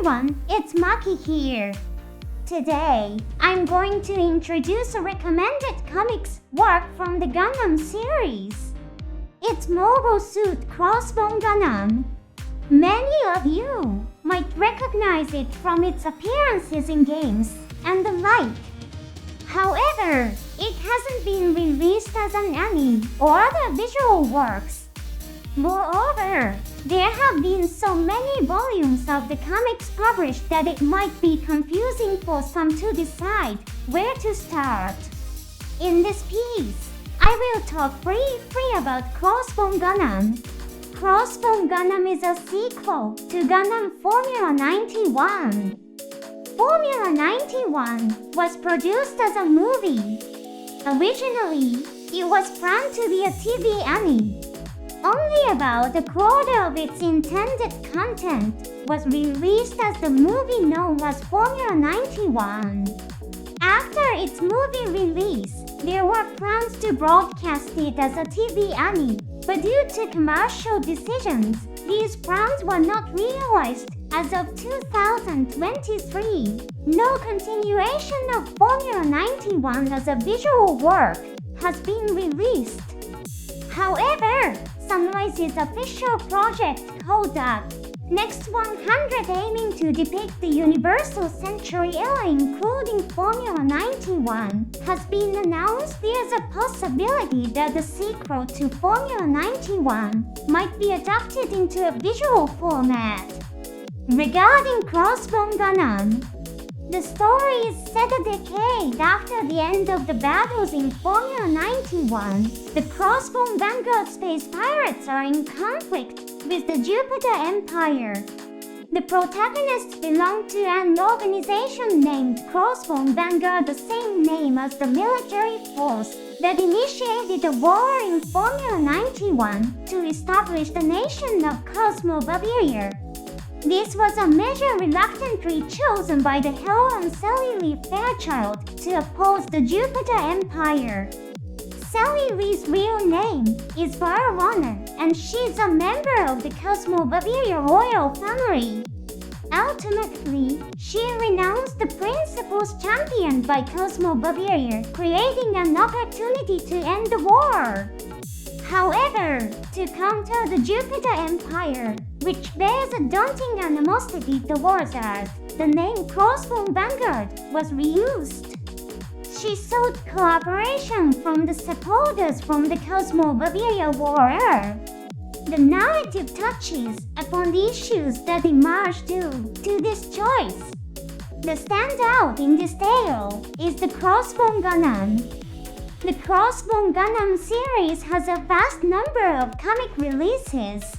everyone, it's Maki here. Today, I'm going to introduce a recommended comics work from the Gundam series. It's Mobile Suit Crossbone Gundam. Many of you might recognize it from its appearances in games and the like. However, it hasn't been released as an anime or other visual works. Moreover, there have been so many volumes of the comics published that it might be confusing for some to decide where to start. In this piece, I will talk briefly about Crossbone Gundam. Crossbone Gundam is a sequel to Gundam Formula 91. Formula 91 was produced as a movie. Originally, it was planned to be a TV anime. Only about a quarter of its intended content was released as the movie known as Formula 91. After its movie release, there were plans to broadcast it as a TV anime, but due to commercial decisions, these plans were not realized. As of 2023, no continuation of Formula 91 as a visual work has been released. However, Sunrise's official project called the Next 100 aiming to depict the Universal Century era including Formula 91 has been announced. There's a possibility that the sequel to Formula 91 might be adapted into a visual format. Regarding Crossbone Gundam, the story is set a decade after the end of the battles in Formula 91. The Crossbone Vanguard space pirates are in conflict with the Jupiter Empire. The protagonists belong to an organization named Crossbone Vanguard, the same name as the military force that initiated a war in Formula 91 to establish the nation of Cosmo Bavaria. This was a measure reluctantly chosen by the heroine Sally Lee Fairchild to oppose the Jupiter Empire. Sally Lee's real name is Varwana, and she's a member of the Cosmo Bavaria royal family. Ultimately, she renounced the principles championed by Cosmo Bavaria, creating an opportunity to end the war. However, to counter the Jupiter Empire, which bears a daunting animosity towards Earth, the name Crossbone Vanguard was reused. She sought cooperation from the supporters from the Cosmo Bavaria War. The narrative touches upon the issues that emerge due to this choice. The standout in this tale is the Crossbone Gundam. The Crossbone Gundam series has a vast number of comic releases.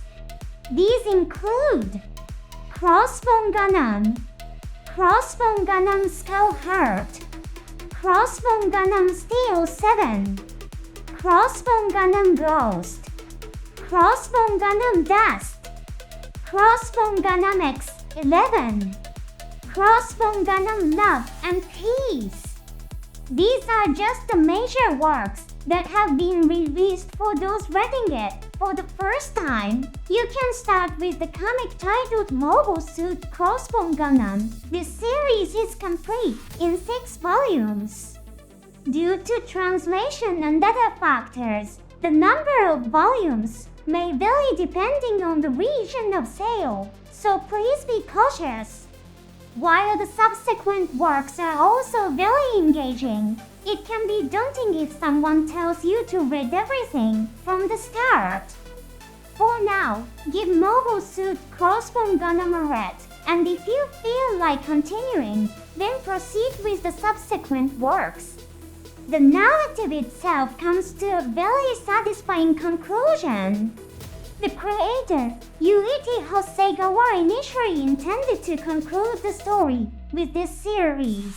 These include Crossbone Gundam, Crossbone Gundam Skull Heart, Crossbone Gundam Steel 7, Crossbone Gundam Ghost, Crossbone Gundam Dust, Crossbone Gundam X11, Crossbone Gundam Love and Peace. These are just the major works that have been released. For those reading it for the first time, you can start with the comic titled Mobile Suit Crossbone Gundam. This series is complete in 6 volumes. Due to translation and other factors, the number of volumes may vary depending on the region of sale, so please be cautious. While the subsequent works are also very engaging, it can be daunting if someone tells you to read everything from the start. For now, give Mobile Suit Crossbone Gundam a read, and if you feel like continuing, then proceed with the subsequent works. The narrative itself comes to a very satisfying conclusion. The creator, Yuichi Hosegawa, initially intended to conclude the story with this series.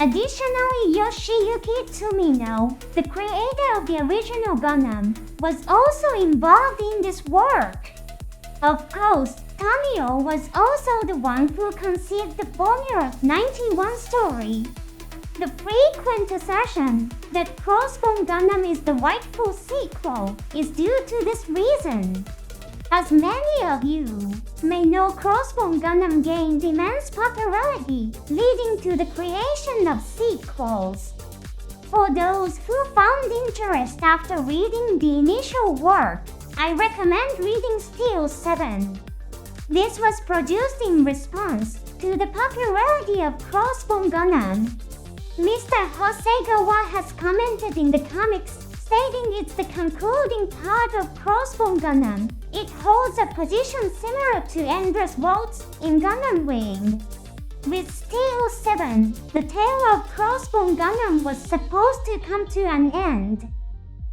Additionally, Yoshiyuki Tomino, the creator of the original Gundam, was also involved in this work. Of course, Tomino was also the one who conceived the Formula 91 story. The frequent assertion that Crossbone Gundam is the rightful sequel is due to this reason. As many of you may know, Crossbone Gundam gained immense popularity, leading to the creation of sequels. For those who found interest after reading the initial work, I recommend reading Steel 7. This was produced in response to the popularity of Crossbone Gundam. Mr. Hosegawa has commented in the comics, stating it's the concluding part of Crossbone Gundam. It holds a position similar to Endless Waltz in Gundam Wing. With Steel 7, the tale of Crossbone Gundam was supposed to come to an end.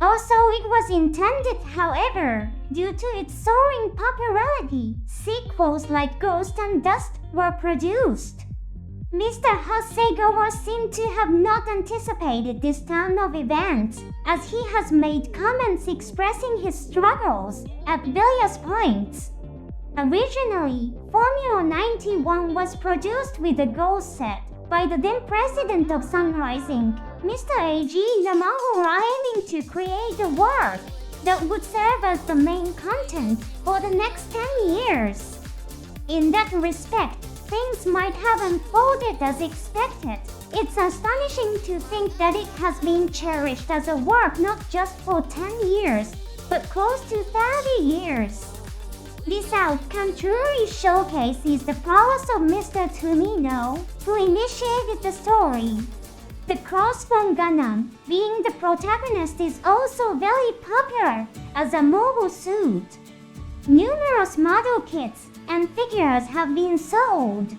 Also, it was intended, however, due to its soaring popularity, sequels like Ghost and Dust were produced. Mr. Hosegawa seemed to have not anticipated this turn of events, as he has made comments expressing his struggles at various points. Originally, Formula 91 was produced with a goal set by the then president of Sunrise Inc., Mr. A.G. Yamahura, aiming to create a work that would serve as the main content for the next 10 years. In that respect, things might have unfolded as expected. It's astonishing to think that it has been cherished as a work not just for 10 years, but close to 30 years. This outcome truly showcases the prowess of Mr. Tomino, who initiated the story. The Crossbone Gundam, being the protagonist, is also very popular as a mobile suit. Numerous model kits and figures have been sold.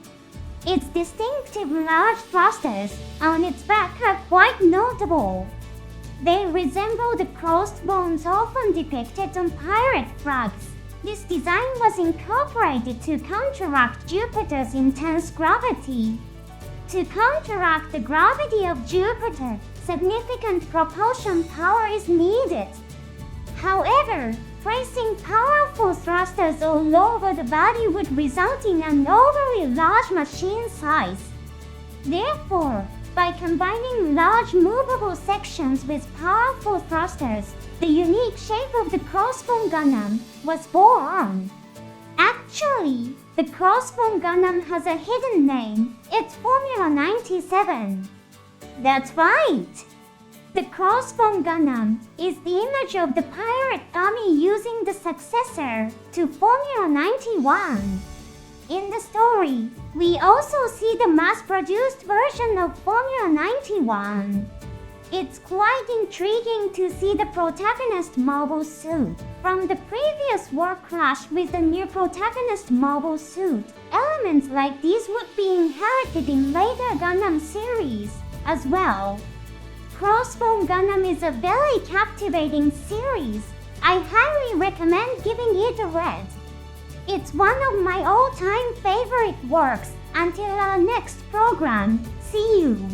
Its distinctive large thrusters on its back are quite notable. They resemble the crossbones often depicted on pirate flags. This design was incorporated to counteract Jupiter's intense gravity. To counteract the gravity of Jupiter, significant propulsion power is needed. However, placing powerful thrusters all over the body would result in an overly large machine size. Therefore, by combining large movable sections with powerful thrusters, the unique shape of the Crossbone Gundam was born. Actually, the Crossbone Gundam has a hidden name. It's Formula 97. That's right! The Crossbone Gundam is the image of the pirate army using the successor to Formula 91. In the story, we also see the mass-produced version of Formula 91. It's quite intriguing to see the protagonist mobile suit from the previous war clash with the new protagonist mobile suit. Elements like these would be inherited in later Gundam series as well. Crossbone Gundam is a very captivating series. I highly recommend giving it a read. It's one of my all-time favorite works. Until our next program, see you!